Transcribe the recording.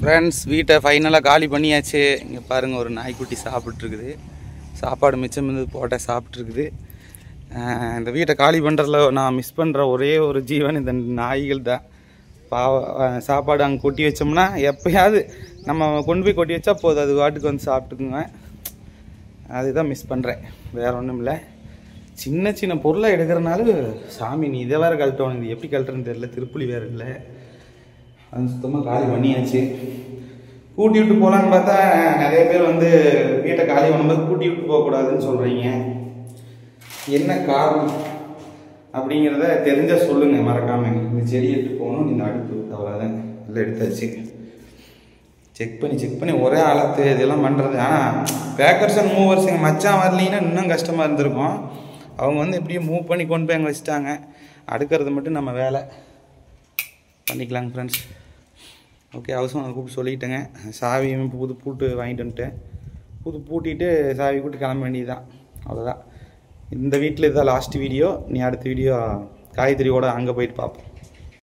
Friends வீட்டை ஃபைனலாக காலி பண்ணியாச்சு. இங்கே பாருங்கள், ஒரு நாய்க்குட்டி சாப்பிட்ருக்குது. சாப்பாடு மிச்சம் இருந்தது போட்ட சாப்பிட்ருக்குது. இந்த வீட்டை காலி பண்ணுறதுல நான் மிஸ் பண்ணுற ஒரே ஒரு ஜீவன் இந்த நாய்கள் தான். சாப்பாடு அங்கே கொட்டி வச்சோம்னா எப்போயாவது நம்ம கொண்டு போய் கொட்டி வச்சா போதும், அது வாட்டுக்கு வந்து சாப்பிட்டுக்குங்க. அதுதான் மிஸ் பண்ணுறேன், வேறு ஒன்றும் இல்லை. சின்ன சின்ன பொருளை எடுக்கிறனால சாமி நீ இதை வேறு கழட்டணும், இது எப்படி கழட்டுறதுன்னு தெரியல, திருப்புளி வேறு இல்லை. அது சுத்தமாக காலி பண்ணியாச்சு. கூட்டி விட்டு போகலான்னு பார்த்தா நிறைய பேர் வந்து வீட்டை காலி பண்ணும்போது கூட்டி விட்டு போகக்கூடாதுன்னு சொல்கிறீங்க. என்ன காரணம் அப்படிங்கிறத தெரிஞ்சால் சொல்லுங்கள் மறக்காமல். இந்த செடி எடுத்து போகணும், இந்த அடுப்பு அவ்வளோதான், எல்லாம் எடுத்தாச்சு. செக் பண்ணி ஒரே ஆழத்து இதெல்லாம் பண்ணுறது. ஆனால் பேக்கர்ஸ் அண்ட் மூவர்ஸ் எங்கள் மச்சான் வரலிங்கன்னா இன்னும் கஷ்டமாக இருந்திருக்கும். அவங்க வந்து எப்படியும் மூவ் பண்ணி கொண்டு போய் அங்கே வச்சுட்டாங்க. அடுக்கிறது மட்டும் நம்ம வேலை பண்ணிக்கலாங்க ஃப்ரெண்ட்ஸ். ஓகே, அவசரம் அதை கூப்பிட்டு சொல்லிட்டேங்க. சாவியும் புது பூட்டு வாங்கிட்டு வந்துட்டேன். பூட்டிட்டு சாவி கூப்பிட்டு கிளம்ப வேண்டியதுதான், அவ்வளோதான். இந்த வீட்டில் இதுதான் லாஸ்ட் வீடியோ. நீ அடுத்த வீடியோ காய்கறியோடு அங்கே போயிட்டு பார்ப்போம்.